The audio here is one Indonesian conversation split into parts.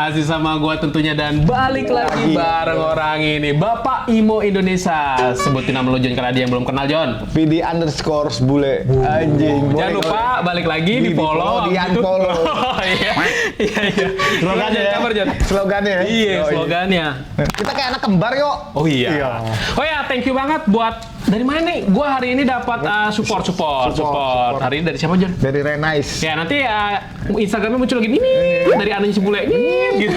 Masih sama gua tentunya dan balik lagi bareng orang ini Bapak Imo Indonesia. Sebutin nama lo John karena dia yang belum kenal John. PD underscore bule anjing. Jangan lupa balik lagi di follow, di unfollow. Iya. Slogannya ya. Slogannya. Iya, slogannya. Kita kayak anak kembar yuk. Oh iya. Oh ya, thank you banget buat dari mana nih? Gua hari ini dapat support. Hari ini dari siapa John? Dari Renice. Ya nanti Instagramnya muncul lagi ini dari Anu si bule ini gitu.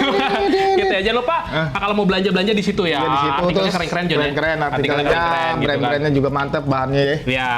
Gitu ya. Jangan lupa kalau mau belanja di situ ya. Di situ artikelnya keren-keren John ya. Keren artikelnya gitu kan. brand-brandnya juga mantep bahannya ya. Ya.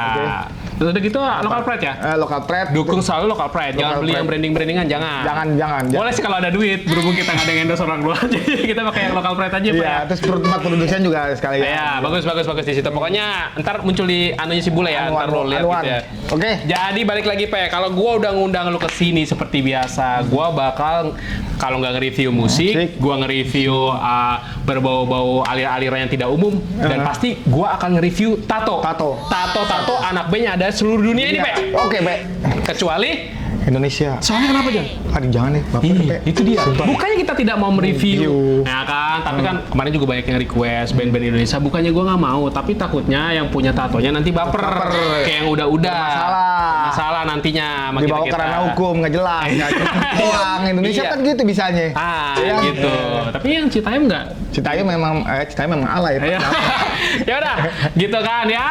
Terus udah gitu local pride ya? Local pride. Dukung selalu local pride. Jangan beli yang branding-brandingan, jangan. Jangan. Boleh sih kalau ada duit, berhubung kita nggak ada yang endorse orang luar, jadi kita pakai yang local pride aja Pak Iya, ya. terus tempat produksinya juga sekali ya. Iya, bagus di situ. Pokoknya ntar muncul di anunya si bule ya, ntar lo lihat gitu ya. Oke. Jadi balik lagi Pe, kalau gua udah ngundang lu ke sini seperti biasa, gua bakal kalau nggak nge-review musik, gua nge-review berbau-bau aliran yang tidak umum dan pasti gua akan nge-review tato anak bandnya ada seluruh dunia ini Pe. Oke, Pe. Kecuali Indonesia. soalnya kenapa John? Aduh jangan nih, Bapak. Itu dia. Sumpah. Bukannya kita tidak mau mereview, ya kan? Tapi kan kemarin juga banyak yang request band-band Indonesia. Bukannya gue nggak mau, tapi takutnya yang punya tatonya nanti baper. Kayak yang udah-udah. Masalah nantinya. Sama Dibawa kita. karena hukum, nggak jelas. Orang Indonesia Iya. kan gitu bisanya. Gitu. Tapi yang Citayam nggak? Citayam memang alay. Ya udah, gitu kan ya.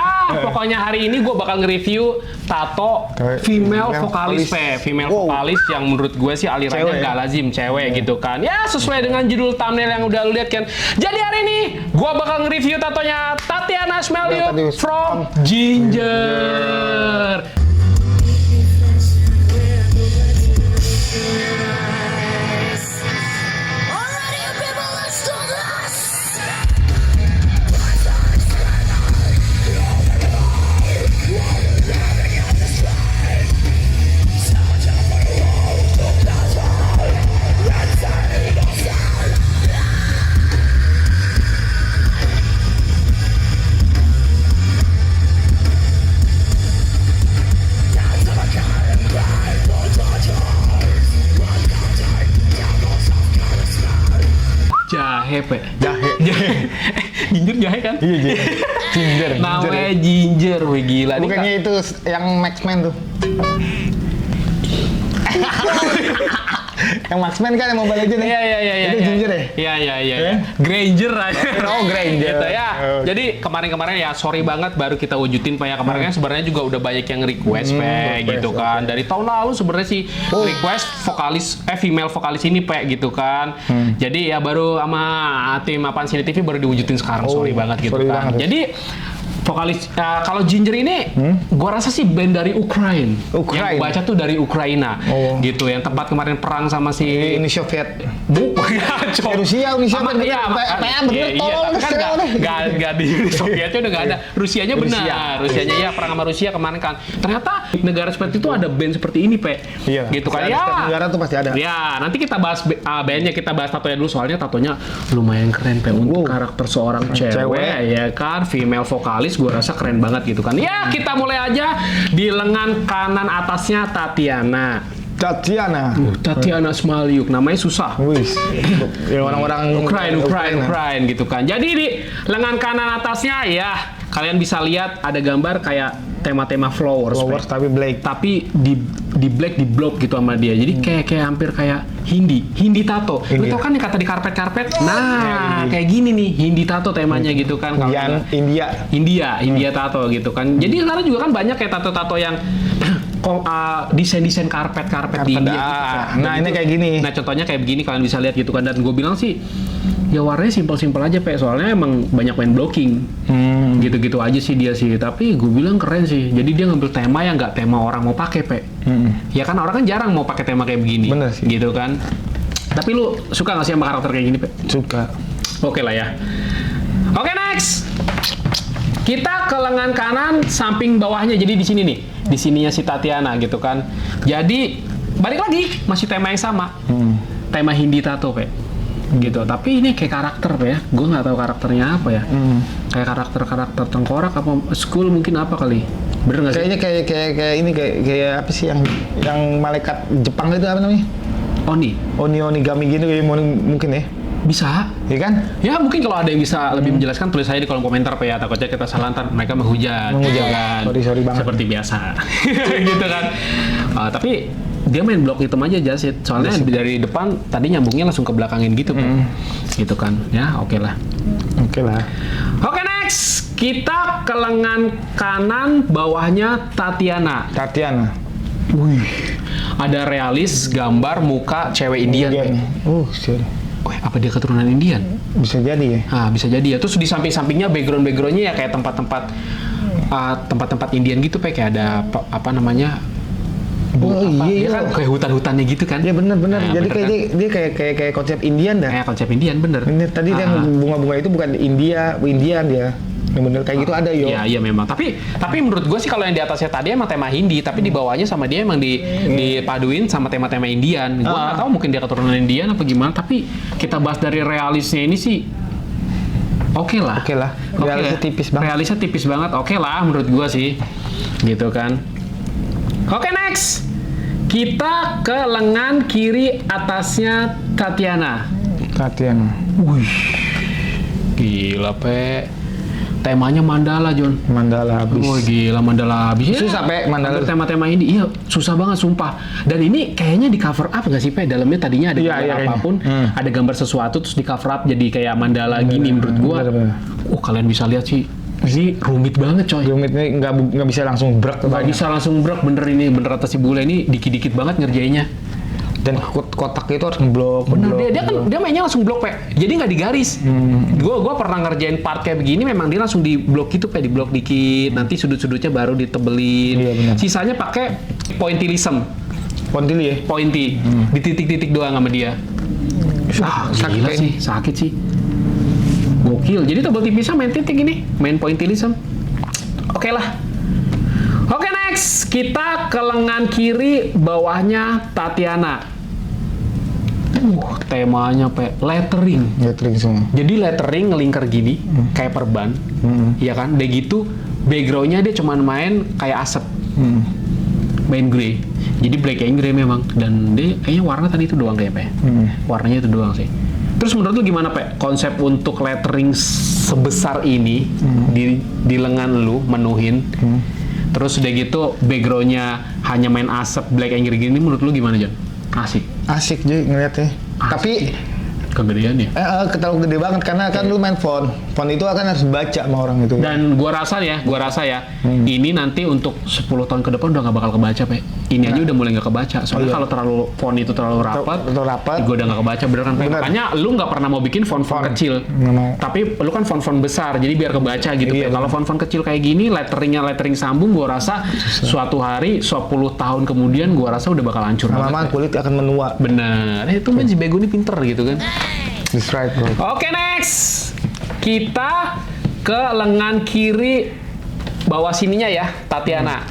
Pokoknya hari ini gue bakal nge-review tato female vokalis female vokalis yang menurut gue sih alirannya nggak lazim cewek gitu kan. Ya sesuai dengan judul thumbnail yang udah lu lihat kan. Jadi hari ini gue bakal nge-review tatonya Tatiana Smelyuk from Ginger. Jahe, Pe. Jahe. Ginger jahe kan? Iya, Ginger. Namanya Ginger, wih gila. Bukannya itu yang Maxman tuh. Yang Maxman kan yang Mobile Legends. Iya. Itu Ginger ya? Iya. Granger aja. Oh, Granger. Gitu ya. Jadi kemarin ya sorry banget baru kita wujudin Pak ya. Kemarin kan sebenarnya juga udah banyak yang request Pak gitu kan. Dari tahun lalu sebenarnya sih request female vokalis ini Pak gitu kan. Jadi ya baru sama tim Apaan Sini TV baru diwujudin sekarang. Sorry banget gitu kan. Jadi vokalis kalau Ginger ini gua rasa sih band dari Ukraina. Yang gua baca tuh dari Ukraina. Gitu yang tempat kemarin perang sama si Uni Soviet. Bukan Rusia, Uni Soviet. Enggak di Uni Sovietnya udah enggak ada. Rusianya benar. Rusianya ya perang sama Rusia kemarin kan. Ternyata negara seperti itu ada band seperti ini, Pe. Iya. Gitu kan ya. Negara tuh pasti ada. Ya, nanti kita bahas bandnya, kita bahas tatonya dulu soalnya tatonya lumayan keren, Pe, untuk karakter seorang cewek ya kan, female vokalis gue rasa keren banget gitu kan. Ya, kita mulai aja di lengan kanan atasnya Tatiana Smelyuk, namanya susah. Wis. Ya orang-orang Ukraina gitu kan. Jadi di lengan kanan atasnya ya kalian bisa lihat ada gambar kayak tema-tema flowers tapi black. Tapi di black di block gitu sama dia. Jadi kayak hampir kayak Hindi tato. Lu tau kan yang kata di karpet? Nah, kayak gini nih Hindi tato temanya gitu kan. India tato gitu kan. Jadi sekarang juga kan banyak kayak tato-tato yang desain karpet di India gitu. Nah, ini kayak gini. Nah, contohnya kayak begini kalian bisa lihat gitu kan. Dan gue bilang sih ya warnanya simpel-simpel aja Pe, soalnya emang banyak main blocking. Gitu-gitu aja sih dia sih, tapi gue bilang keren sih. Jadi dia ngambil tema yang nggak tema orang mau pakai Pe. Ya kan orang kan jarang mau pakai tema kayak begini. Bener sih. Gitu kan. Tapi lu suka nggak sih sama karakter kayak gini Pe? Suka. Oke lah ya. Oke, next. Kita ke lengan kanan samping bawahnya, jadi di sini nih, di sininya si Tatiana gitu kan. Jadi balik lagi masih tema yang sama, tema Hindi tato Pe. Gitu. Tapi ini kayak karakter Pe ya. Gue nggak tahu karakternya apa ya. Kayak karakter tengkorak apa school mungkin apa kali. Bener nggak sih? Kayaknya kayak ini kayak apa sih yang malaikat Jepang itu apa namanya? Onigami gitu ya mungkin ya. Bisa. Iya kan? Ya mungkin kalau ada yang bisa lebih menjelaskan tulis aja di kolom komentar Pak ya, takutnya kita salah ntar mereka menghujat. Kan? Sorry banget. Seperti biasa. Gitu kan. Tapi dia main blok hitam aja Jasid. Soalnya dari depan tadi nyambungnya langsung ke belakangin gitu kan. Gitu kan. Ya oke lah. Oke next. Kita ke lengan kanan, bawahnya Tatiana. Wih. Ada realis gambar muka cewek Indian. Sure. Wah, apa dia keturunan Indian? Bisa jadi ya. Bisa jadi ya. Terus di samping-sampingnya background-backgroundnya ya kayak tempat-tempat Indian gitu, kayak ada apa namanya? Dia kan kayak hutan-hutannya gitu kan? Iya benar. Jadi bener kayak kan? dia kayak konsep Indian dah. Kayak konsep Indian bener. Ini tadi yang bunga-bunga itu bukan Indian dia. Yang bener kayak gitu ada yo. Iya memang. Tapi menurut gue sih kalau yang di atasnya tadi emang tema Hindi, tapi di bawahnya sama dia emang dipaduin sama tema-tema Indian. Gue nggak tahu mungkin dia keturunan Indian apa gimana. Tapi kita bahas dari realisnya ini sih oke lah. Realisnya tipis banget. Realisnya tipis banget. Oke lah menurut gue sih. Gitu kan. Oke next. Kita ke lengan kiri atasnya Tatiana. Wih. Gila Pe. Temanya mandala, John. Mandala habis. Oh gila, mandala habis. Susah, Pe, mandala. Tema-tema ini, iya susah banget, sumpah. Dan ini kayaknya di cover up nggak sih, Pe? Dalamnya tadinya ada gambar apapun, ada gambar sesuatu, terus di cover up jadi kayak mandala gini menurut gua. Kalian bisa lihat sih. Ini rumit banget, coy. Rumitnya nggak bisa langsung brek. Nggak bisa langsung brek, bener atas si bule ini dikit-dikit banget ngerjainnya. Dan kotak itu harus ngeblok. Bener, dia mainnya langsung blok, Pe. Jadi nggak digaris. Gua pernah ngerjain part kayak begini, memang dia langsung di blok gitu, Pe. Di blok dikit, nanti sudut-sudutnya baru ditebelin. Iya, bener. Sisanya pakai pointillism. Pointil ya? Pointy. Di titik-titik doang sama dia. Gila sih, sakit sih. Gokil. Jadi tebel tipisnya main titik ini, main pointillism. Oke lah. Oke next, kita ke lengan kiri, bawahnya Tatiana. Temanya lettering. Lettering semua. Jadi lettering ngelingkar gini, kayak perban, ya kan? Udah gitu, backgroundnya dia cuman main kayak asap, main grey. Jadi black and grey memang. Dan dia kayaknya warna tadi itu doang kayaknya, warnanya itu doang sih. Terus menurut lu gimana, Pe? Konsep untuk lettering sebesar ini di lengan lu menuhin. Terus udah gitu backgroundnya hanya main asap black and grey gini, menurut lu gimana, John? Asik Jadi ngeliatnya. Tapi kegedean ya? Terlalu gede banget karena kan lu main font itu akan harus baca sama orang itu. Dan gua rasa ya, ini nanti untuk 10 tahun ke depan udah nggak bakal kebaca, Pe. Ini aja udah mulai nggak kebaca. Soalnya kalau terlalu font itu terlalu rapat, gua udah nggak kebaca beneran, Pe. Makanya lu nggak pernah mau bikin font kecil. Tapi lu kan font besar, jadi biar kebaca gitu, Pe. Kalau font kecil kayak gini, lettering sambung, gua rasa suatu hari 10 tahun kemudian gua rasa udah bakal hancur banget. Lama-lama kulit akan menua. Bener. Itu si Bego ini pinter gitu kan. That's right, bro. Oke next, kita ke lengan kiri bawah sininya ya, Tatiana.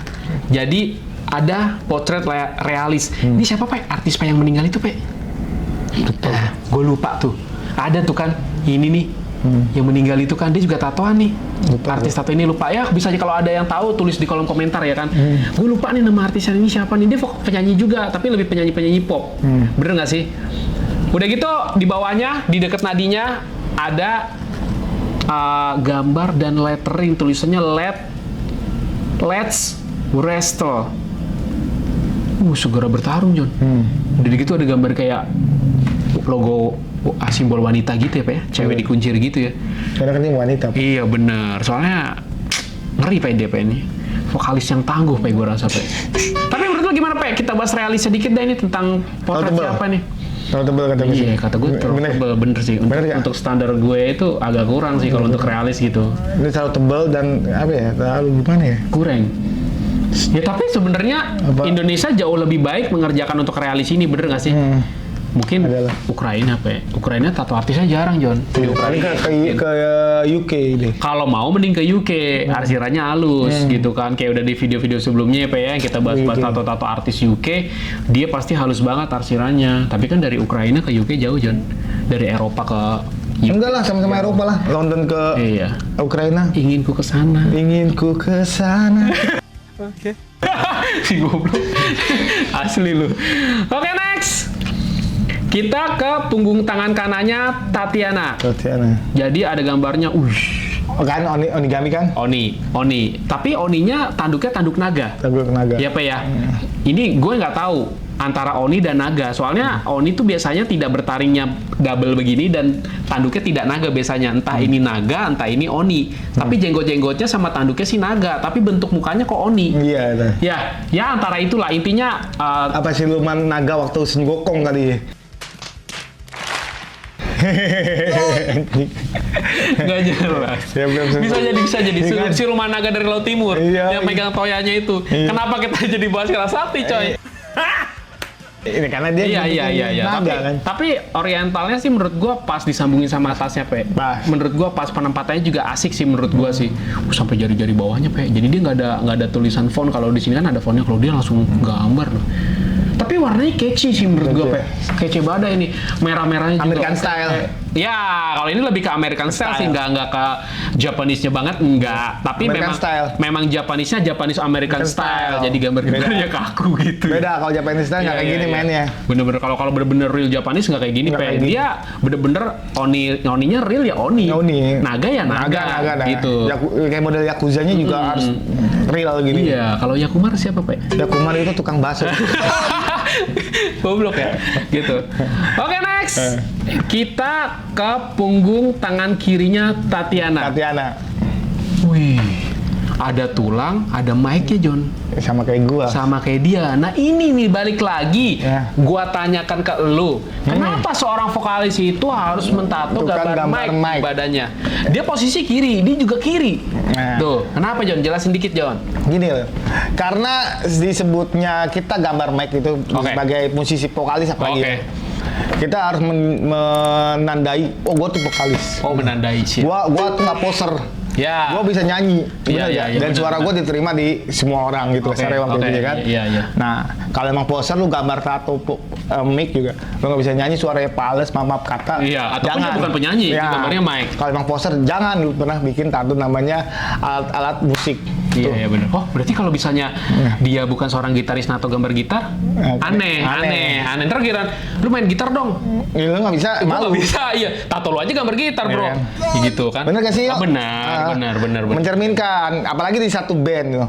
Jadi ada potret realis. Ini siapa, Pe? Artis yang meninggal itu, Pe? Gue lupa tuh. Ada tuh kan, ini nih. Yang meninggal itu kan dia juga tatoan nih. Artis tato ini lupa ya, bisa aja kalau ada yang tahu tulis di kolom komentar ya kan. Gue lupa nih nama artis ini siapa nih. Dia penyanyi juga, tapi lebih penyanyi pop. Bener nggak sih? Udah gitu di bawahnya, di dekat nadinya ada gambar dan lettering, tulisannya Let's Wrestle. Segera bertarung, John. Udah gitu ada gambar kayak logo simbol wanita gitu ya, Pak ya. Cewek dikuncir gitu ya. Karena kan ini wanita, Pak. Iya bener, soalnya ngeri Pak dia, Pak ini. Vokalis yang tangguh, Pak, gue rasa, Pak. Tapi menurut lo gimana, Pak? Kita bahas realis sedikit deh ini tentang potret siapa nih. Terlalu tebal kata gue. Iya, kata gue terlalu tebal, bener sih. Untuk standar gue itu agak kurang sih kalau untuk realis gitu. Ini terlalu tebal dan apa ya? Terlalu gimana ya? Kurang. Ya tapi sebenarnya Indonesia jauh lebih baik mengerjakan untuk realis ini, bener nggak sih? Mungkin Ukraina, Pak. Ukraina tato artisnya jarang, John. Di Ukraina ke UK deh. Kalau mau mending ke UK, arsirannya halus gitu kan. Kayak udah di video-video sebelumnya ya, Pak ya, kita bahas tato-tato artis UK, dia pasti halus banget arsirannya. Tapi kan dari Ukraina ke UK jauh, John. Dari Eropa ke UK. Enggak lah, sama-sama Eropa lah. London ke Ukraina. Inginku ke sana. Inginku ke sana. Oke. Si goblok. Asli lu. Oke, next. Kita ke punggung tangan kanannya Tatiana. Tatiana. Jadi ada gambarnya, Oh, kan onigami kan? Oni. Tapi Oninya tanduknya tanduk naga. Tanduk naga. Ya Pak ya. Ini gue nggak tahu antara Oni dan naga. Soalnya Oni tuh biasanya tidak bertaringnya double begini dan tanduknya tidak naga biasanya. Entah ini naga, entah ini Oni. Tapi jenggot-jenggotnya sama tanduknya sih naga. Tapi bentuk mukanya kok Oni. Iya. Ya antara itulah intinya. Apa siluman naga waktu Senggokong kali? Nggak jelas. Ya, Bisa jadi Iya kan? siluman naga dari Laut Timur Iya, yang megang toyanya itu. Iya. Kenapa kita jadi bahas Kerasakti, coy? Ini karena dia Iya. naga kan. Tapi orientalnya sih menurut gua pas disambungin sama atasnya, Pe. Pas. Menurut gua pas penempatannya juga asik sih menurut gua sih. Sampai jari-jari bawahnya, Pe. Jadi dia nggak ada tulisan font. Kalau di sini kan ada fontnya, kalau dia langsung gambar loh. Tapi warnanya catchy sih menurut gua, Pe. Catchy badai ini. Merah-merahnya juga. American style. Ya, kalau ini lebih ke American style sih, nggak ke Japanese-nya banget, enggak. Tapi American style. memang Japanese-nya Japanese American style. Jadi gambar-gambarnya kaku gitu. Beda kalau Japanese style nggak kayak gini mainnya. Bener-bener kalau bener-bener real Japanese nggak kayak gini, Nggak Pe. kayak gini. Dia bener-bener Oninya real ya Oni. Oni. Naga ya naga. Gitu. Kayak model Yakuzanya juga harus real gini. Iya, kalau Yakumar siapa, Pe? Yakumar itu tukang bakso. Goblok ya, gitu. Oke, next. Kita ke punggung tangan kirinya Tatiana. Wih, ada tulang, ada mic-nya, John. Sama kayak gua. Sama kayak dia. Nah ini nih balik lagi, Ya. gua tanyakan ke lu, kenapa seorang vokalis itu harus mentato Itu kan gambar gambar mic mic. di badannya? Dia posisi kiri, dia juga kiri. Nah. Tuh, kenapa John? Jelasin dikit John. Gini loh, karena disebutnya kita gambar mic itu Oke. sebagai musisi vokalis apalagi Oke. ya. Kita harus menandai, oh gua tuh vokalis. Oh menandai sih. Gua tuh nggak poser. Ya. Gua bisa nyanyi, Iya, bener iya, nggak? iya, Dan bener, suara bener. gua diterima di semua orang gitu, Oke, kasarnya waktu oke, itu ya kan. iya. Nah, kalau emang poser lu gambar tato mic juga, lu nggak bisa nyanyi suaranya pales, maaf kata. Iya, ataupun dia bukan penyanyi, itu gambarnya mic. Kalau emang poser, jangan lu pernah bikin tato namanya alat musik. Iya, Tuh. iya benar. Oh, berarti kalau misalnya dia bukan seorang gitaris nato gambar gitar, aneh. Ntar kira, lu main gitar dong. Ya, lu nggak bisa, Gua malu. nggak bisa, iya. Tato lu aja gambar gitar, bro. Iya kan? Ya gitu kan? Bener gak sih? Ah, Yo? benar. Mencerminkan, apalagi di satu band gitu.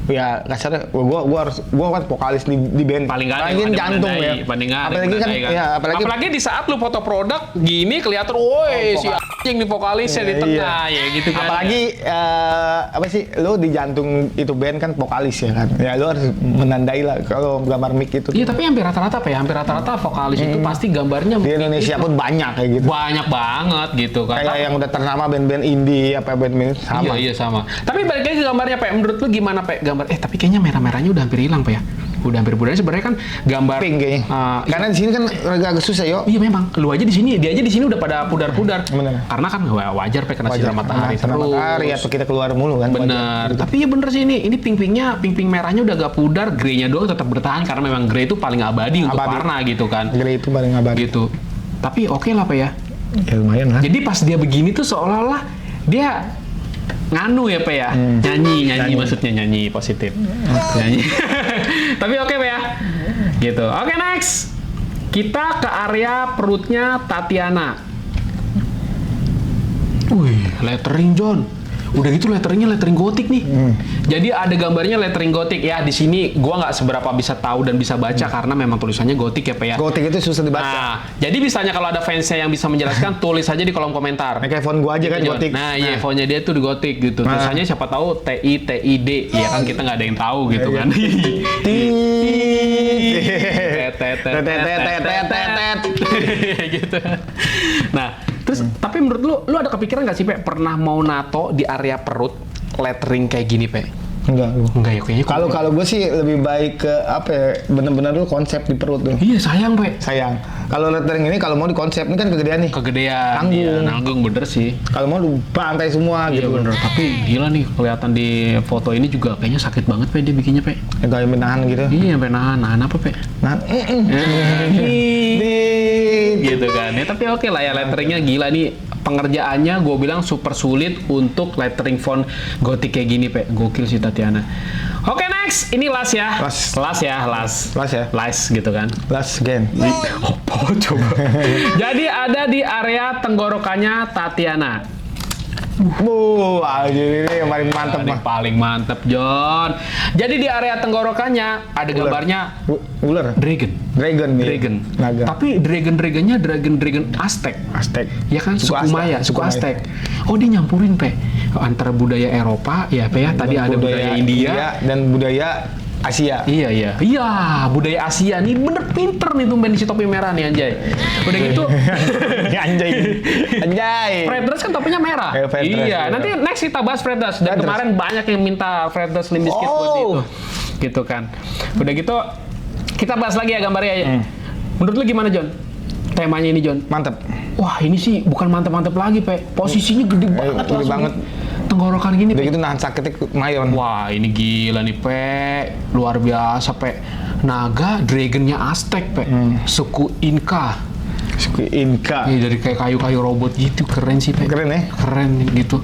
Ya kasarnya, gua kan vokalis di band. Paling nggak ada Paling yang ada jantung menandai, ya. paling nggak ada Apalagi yang kan, menandai, ya apalagi di saat lu foto produk gini kelihatan, woi si anjing nih vokalisnya di Iya, tengah ya gitu kan. apalagi apa sih, lu di jantung itu band kan vokalis ya kan. Ya lu harus menandai lah kalau gambar mic itu. Iya, tapi hampir rata-rata Pak ya, hampir rata-rata vokalis itu pasti gambarnya Di Indonesia pun banyak kayak gitu. banyak banget gitu kan. Kayak yang udah ternama band-band indie apa band-band sama. Iya sama. Tapi balik lagi ke gambarnya Pak, menurut lu gimana Pak gambar? Tapi kayaknya merah-merahnya udah hampir hilang Pak ya. Udah hampir pudar. Sebenarnya kan gambar Pink kayaknya. Karena di sini kan agak susah yo. Iya memang. Lu aja di sini, dia aja di sini udah pada pudar-pudar. Bener. Karena kan wajar Pak kena sinar matahari Sinar terus. matahari atau kita keluar mulu kan. Bener. wajar. Tapi ya bener sih ini pink merahnya udah agak pudar, grey-nya doang tetap bertahan karena memang grey itu paling abadi untuk Abadi. warna gitu kan. Grey itu paling abadi. Gitu. Tapi oke lah Pak ya. Ya lumayan lah. Jadi pas dia begini tuh seolah-olah dia nganu ya Pak ya. Nyanyi maksudnya nyanyi positif. Nyanyi. Tapi oke Pak ya. Gitu. Oke next. Kita ke area perutnya Tatiana. Wih, lettering John. Udah gitu letteringnya lettering gotik nih. Jadi ada gambarnya lettering gotik ya. Di sini gua nggak seberapa bisa tahu dan bisa baca karena memang tulisannya gotik ya Pak ya. Gotik itu susah dibaca. Nah, jadi misalnya kalau ada fansnya yang bisa menjelaskan, tulis aja di kolom komentar. Nah, kayak font gua aja kan Gitu, John. gotik. Nah, iya, fontnya dia tuh di gotik gitu. Tulisannya siapa tahu TITID. Ya kan kita nggak ada yang tahu gitu kan. Gitu. Nah, terus tapi menurut lu ada kepikiran nggak sih Pe pernah mau nato di area perut lettering kayak gini Pe? Enggak. Enggak ya kayaknya. Kalau gue sih lebih baik ke apa ya? Bener-bener dulu konsep di perut tuh. Iya sayang Pe. Sayang. Kalau lettering ini kalau mau di konsep ini kan kegedean nih. Kegedean. Tanggung. Iya, nanggung bener sih. Kalau mau lu bantai semua Iya gitu. bener. Tapi gila nih kelihatan di foto ini juga kayaknya sakit banget Pe dia bikinnya Pe. Itu yang menahan gitu. Iya sampai nahan apa Pe? Nah, Gitu kan ya, tapi oke lah ya letteringnya gila nih, pengerjaannya gue bilang super sulit untuk lettering font gotik kayak gini Pe, gokil sih Tatiana. Oke, next. Ini last ya. Last. Last ya, last. Last ya? Last gitu kan. Last again. Oh, coba. Jadi ada di area tenggorokannya Tatiana. Anjir ini yang paling mantep Ini mah. paling mantep, John. Jadi di area tenggorokannya ada gambarnya Ular. dragon. Dragon nih. Dragon. Naga. Tapi dragon-dragonnya dragon Aztec. Aztec. Ya kan, suku Aztec. Maya, suku Suku Maya. Aztec. Oh, dia nyampurin, Pe. Antara budaya Eropa, ya, Pe ya. Tadi ada budaya India. Dan budaya Asia. Iya, iya. Iya, budaya Asia nih bener pinter nih tuh si topi merah nih, Anjay. Udah gitu, Anjay. Anjay. Fred Durst kan topinya merah. Fred Durst, Iya, iya. nanti next kita bahas Fred Durst. Dan Fred Durst. kemarin banyak yang minta Fred Durst Limp Bizkit buat itu. Gitu kan. Udah gitu, kita bahas lagi ya gambarnya ya. Menurut lu gimana, John? Temanya ini, John. Mantep. Wah, ini sih bukan mantep-mantep lagi, Pe. Posisinya gede banget gede langsung. banget. Tenggorokan gini, Udah Pe. gitu nahan sakitnya mayon. Wah, ini gila nih, Pe. Luar biasa, Pe. Naga, dragonnya Aztec, Pe. Suku Inca. Suku Inca. Ini dari kayak kayu-kayu robot gitu, keren sih, Pe. Keren ya? Keren gitu.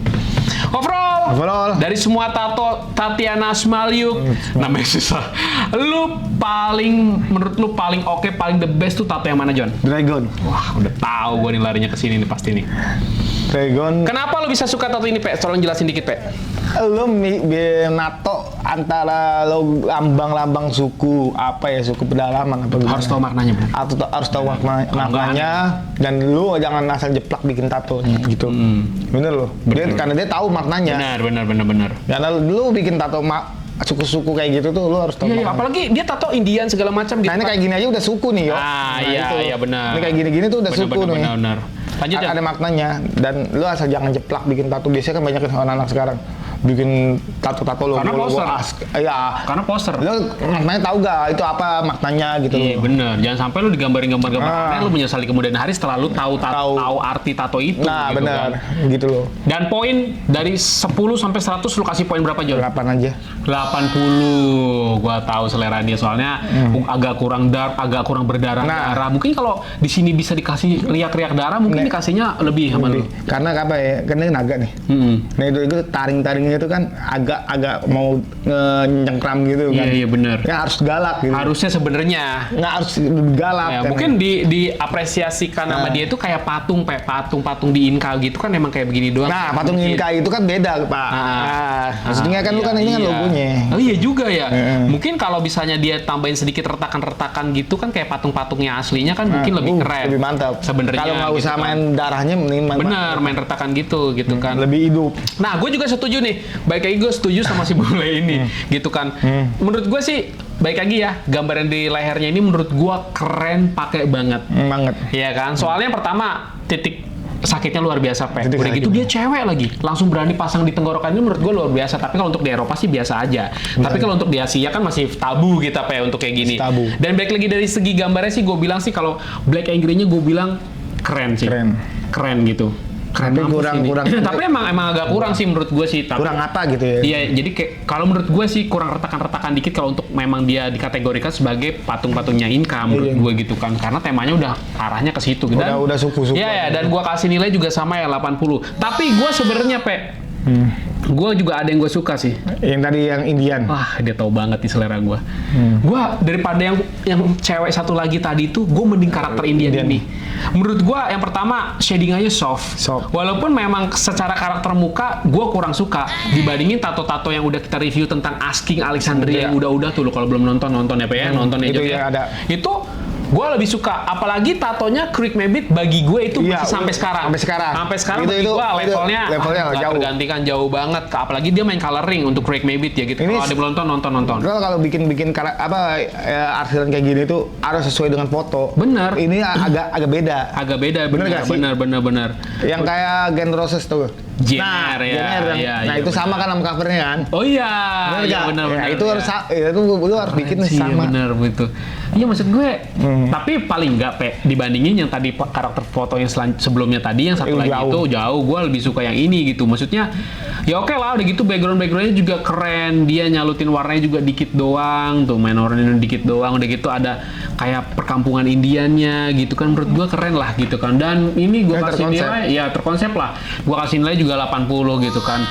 Overall. Dari semua tato Tatiana Smalyuk, namanya susah. Menurut lu paling oke, paling the best tuh tato yang mana, John? Dragon. Wah, udah tahu gue nih larinya ke sini nih pasti nih. Dragon. Kenapa lu bisa suka tato ini, Pe? Tolong jelasin dikit, Pe. Lo nato antara lo lambang-lambang suku apa ya, suku pedalaman apa gimana? Harus tahu maknanya, Bro. Harus tahu maknanya, dan lu jangan asal jeplak bikin tato gitu. Bener loh. Karena dia tahu maknanya. Benar. Karena lu bikin tato suku-suku kayak gitu tuh lu harus tahu. Iya, maknanya. apalagi dia tato Indian segala macam gitu. Nah ini kayak gini aja udah suku nih, yo. Iya, itu. iya benar. Ini kayak gini-gini tuh udah suku nih. Benar. Lanjut ya. Ada maknanya, dan lu asal jangan jeplak bikin tato. Biasanya kan banyak anak-anak sekarang bikin tato-tato logo. Karena poster. Iya. Karena poster. Lu maknanya tahu gak itu apa maknanya gitu Iya loh. bener, jangan sampai lu digambarin gambar aneh, lu menyesali kemudian hari setelah lu tahu arti tato itu. Nah, gitu benar. kan. Gitu loh. Dan poin dari 10 sampai 100 lu kasih poin berapa, John? 8 aja. 80. Gua tahu selera dia soalnya agak kurang dark, agak kurang berdarah-darah. Mungkin kalau di sini bisa dikasih riak-riak darah, mungkin dikasihnya lebih sama lu. Karena apa ya? Karena ini naga nih. Nah itu taring-taringnya itu kan agak mau nyengkram gitu kan. Iya bener. Ya harus galak gitu. Harusnya sebenarnya. Nggak harus galak. Ya, kan. mungkin diapresiasikan sama dia itu kayak patung di Inka gitu kan emang kayak begini doang. Nah, patung Mungkin. Inka itu kan beda, Pak. Maksudnya kan lu kan ini kan logonya. Oh iya juga ya. Mungkin kalau misalnya dia tambahin sedikit retakan-retakan gitu kan kayak patung-patungnya aslinya kan mungkin lebih keren. Lebih mantap. Sebenarnya. Kalau nggak usah gitu kan. main darahnya mending Bener, main retakan gitu kan. lebih hidup. Nah, gue juga setuju nih. Baik lagi gue setuju sama si bule ini, gitu kan. Menurut gue sih, baik lagi ya, gambaran di lehernya ini menurut gue keren, pakai banget. Banget. Iya kan. Soalnya yang pertama titik sakitnya luar biasa, Pe. Titik Udah sakit. gitu dia cewek lagi, langsung berani pasang di tenggorokan ini menurut gue luar biasa. Tapi kalau untuk di Eropa sih biasa aja. Tapi kalau untuk di Asia kan masih tabu kita, Pe, untuk kayak gini. Tabu. Dan baik lagi dari segi gambarnya sih gue bilang sih kalau Black Angry-nya gue bilang keren sih. Keren gitu. Keren Tapi mampus ini. kurang. Tapi emang agak kurang sih menurut gue sih. Tapi, Kurang apa gitu ya? iya, jadi kayak kalau menurut gue sih kurang retakan-retakan dikit kalau untuk memang dia dikategorikan sebagai patung-patungnya Inka menurut gue gitu kan. Karena temanya udah arahnya ke situ. Dan, Udah suku-suku. Iya, dan gue kasih nilai juga sama ya 80. Tapi gue sebenarnya, Pe, gue juga ada yang gue suka sih. Yang tadi yang Indian. Wah, dia tahu banget nih selera gue. Gue daripada yang cewek satu lagi tadi itu, gue mending karakter Indian ini. Menurut gue yang pertama shadingannya soft. Walaupun memang secara karakter muka gue kurang suka dibandingin tato-tato yang udah kita review tentang Asking Alexandria yang udah tuh lo kalau belum nonton ya, Pe, ya, nonton aja itu ya. yang ada. Itu gue lebih suka, apalagi tatonya Craig Mabbitt bagi gue itu Iya, masih sampai sekarang. Sampai sekarang. Bagi Itu gue levelnya jauh. tergantikan jauh banget. Apalagi dia main coloring untuk Craig Mabbitt ya gitu. Ini Kalau ada yang belum nonton. Kalau bikin arsiran kayak gini tuh harus sesuai dengan foto. Bener. Ini agak beda. Agak beda, Bener nggak sih? bener. Yang kayak Gen Roses tuh. Jenner, ya, iya, nah iya, itu sama bener. kan sama covernya kan. Oh iya, Bener iya nggak? bener. Ya, itu harus itu lu harus bikin Sih, sama. Bener begitu. Iya maksud gue. Tapi paling enggak, Pe, dibandingin yang tadi karakter foto yang sebelumnya tadi yang satu lagi jauh. itu jauh. Gue lebih suka yang ini gitu. Maksudnya ya oke lah, udah gitu backgroundnya juga keren. Dia nyalutin warnanya juga dikit doang, tuh main warnanya dikit doang. Udah gitu ada kayak perkampungan Indiannya gitu kan, menurut gua keren lah gitu kan. Dan ini gua kasih nilai ya terkonsep lah. Gua kasih nilai juga 80 gitu kan.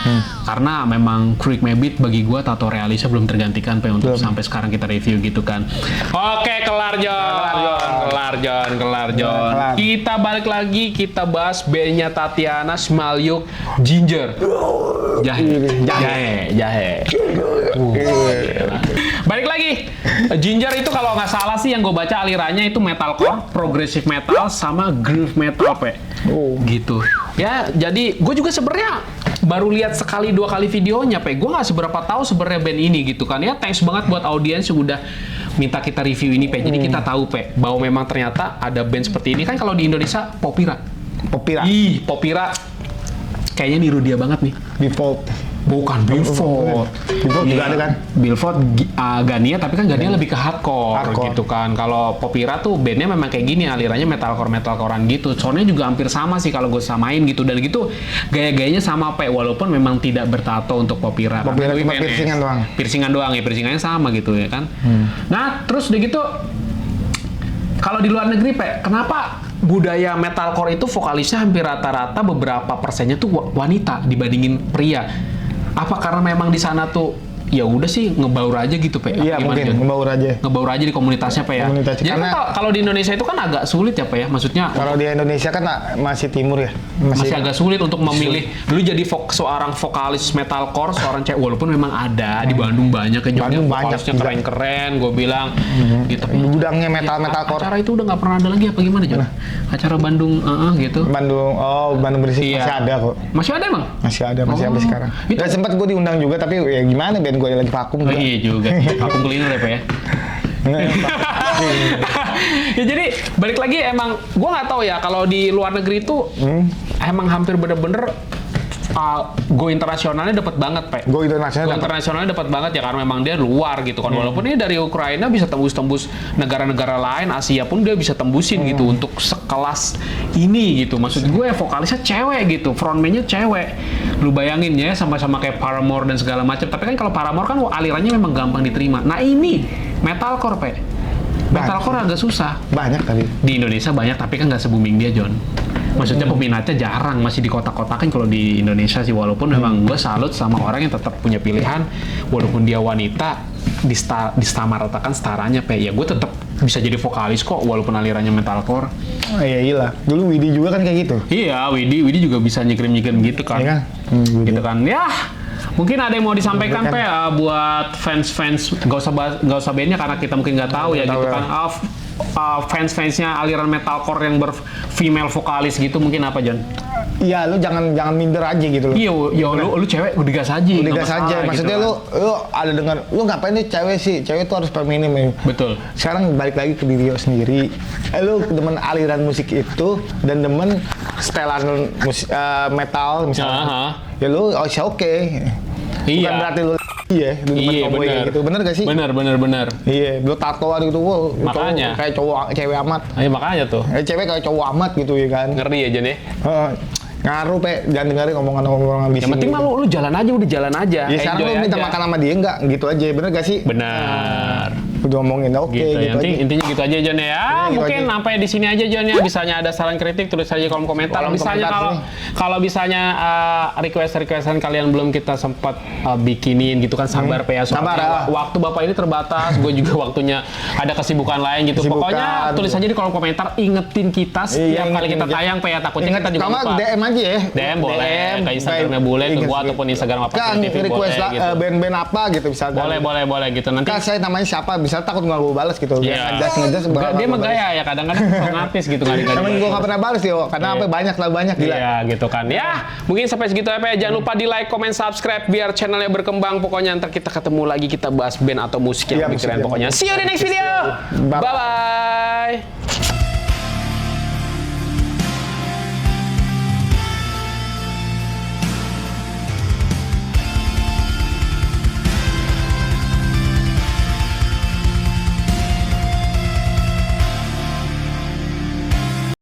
Karena memang Creek Mabit bagi gua tato realisnya belum tergantikan untuk sampai sekarang kita review gitu kan. Oke, kelar Jon. Kita balik lagi, kita bahas bandnya Tatiana, Smalyuk, Ginger. Jahe. Balik lagi, Ginger itu kalau nggak salah sih yang gue baca alirannya itu metalcore, progressive metal, sama groove metal, gitu. Ya, jadi gue juga sebenarnya baru lihat sekali 2 kali videonya, gue nggak seberapa tahu sebenarnya band ini gitu kan. Ya, thanks banget buat audiens yang udah minta kita review ini, Jadi kita tahu, bahwa memang ternyata ada band seperti ini kan. Kalau di Indonesia, Popira. Popira. Kayaknya niru dia banget nih. Bukan Billboard. Billboard juga ada kan? Billboard Gania, tapi kan Gania lebih ke hardcore gitu kan. Kalau Popira tuh bandnya memang kayak gini, alirannya metalcorean gitu. Soundnya juga hampir sama sih kalau gue samain gitu. Dan gitu gaya-gayanya sama, walaupun memang tidak bertato untuk Popira. Popira cuma Piercingan doang ya, piercingannya sama gitu ya kan. Nah, terus udah gitu, kalau di luar negeri, kenapa budaya metalcore itu vokalisnya hampir rata-rata beberapa persennya tuh wanita dibandingin pria? Apa karena memang di sana tuh ya udah sih ngebaur aja gitu, Iya, mungkin ngebaur aja di komunitasnya, ya. Jadi karena kalau di Indonesia itu kan agak sulit ya, ya. Maksudnya kalau di Indonesia kan masih timur ya. Masih agak sulit untuk memilih. Dulu jadi seorang vokalis metalcore, seorang cewek, walaupun memang ada di Bandung banyak ya, vokalisnya keren-keren, gue bilang gitu. Gudangnya metalcore. Acara itu udah nggak pernah ada lagi apa gimana, Jon? Acara Bandung gitu. Bandung berisik masih ada kok. Masih ada emang? Masih ada sampai sekarang. Dan sempat gue diundang juga, tapi ya gimana, band gue lagi vakum. Iya juga. Vakum cleaner ya, ya jadi balik lagi, emang gue nggak tahu ya kalau di luar negeri itu emang hampir bener-bener go internasionalnya dapat banget, Go internasionalnya dapat banget ya, karena memang dia luar gitu kan. Walaupun ini dari Ukraina bisa tembus negara-negara lain, Asia pun dia bisa tembusin gitu untuk sekelas ini gitu. Maksud gue vokalisnya cewek gitu, frontman-nya cewek. Lu bayangin ya, sama-sama kayak Paramore dan segala macam. Tapi kan kalau Paramore kan alirannya memang gampang diterima. Nah ini metalcore, metalcore agak susah. Banyak tapi di Indonesia banyak, tapi kan nggak se-booming dia, Jon. Maksudnya peminatnya jarang, masih di kota-kotakan kalau di Indonesia sih. Walaupun memang gue salut sama orang yang tetap punya pilihan, walaupun dia wanita, disamaratakan setaranya, ya gue tetap bisa jadi vokalis kok walaupun alirannya metalcore. Oh iya, iyalah. Dulu Widi juga kan kayak gitu. Iya, Widi juga bisa nyikrim-nyikrim gitu kan. Iya kan? Gitu kan. Ya, mungkin ada yang mau disampaikan buat fans-fans, gak usah bandnya karena kita mungkin nggak tahu ya gitu kan. Fans-fansnya aliran metalcore yang female vokalis gitu, mungkin apa, Jon? Iya, lu jangan minder aja gitu loh. Iya, lu cewek udah gas aja. Udah gas aja. Maksudnya gitu lu ada dengan lu ngapain nih cewek sih? Cewek tuh harus feminim ya. Betul. Sekarang balik lagi ke diri lu sendiri. Lu demen aliran musik itu dan demen setelan metal misalnya. Ya lu oke. Bukan berarti lu demen cowboy kayak gitu. Bener gak sih? Bener. Iya, lu tatoan gitu, makanya kayak cowok cewek amat. Iya, makanya tuh. Cewek kayak cowok amat gitu ya kan. Ngeri ya, Jon ya. Ngaruh, jangan dengerin omongan-omongan di sini. Yang penting mah lu jalan aja. Ya sekarang lu minta makan sama dia enggak gitu aja, bener gak sih? Benar. Udah ngomongin oke gitu aja. Intinya gitu aja, Jon ya. Mungkin sampai di sini aja, Jon ya. Bisanya ada saran kritik tulis aja kolom komentar. Kalau bisanya requestan kalian belum kita sempat bikinin gitu kan, sabar ya. Soalnya waktu Bapak ini terbatas, gue juga waktunya ada kesibukan lain gitu. Pokoknya tulis aja di kolom komentar, ingetin kita setiap kali kita tayang ya, takutnya kita juga lupa. DM aja ya. DM boleh, ke Instagramnya boleh, ke gua ataupun Instagram apa TV boleh gitu. Band-band apa gitu bisa. Boleh gitu. Nanti saya namanya siapa, bisa takut nggak gue balas gitu. Ngejas dia mah gaya ya, kadang-kadang artis gitu Tapi gue nggak pernah balas yo, karena apa terlalu banyak gila. Iya gitu kan. Ya, mungkin sampai segitu ya. Jangan lupa di like, comment, subscribe biar channelnya berkembang. Pokoknya ntar kita ketemu lagi, kita bahas band atau musik yang lebih keren. Pokoknya see you di next video. Bye bye.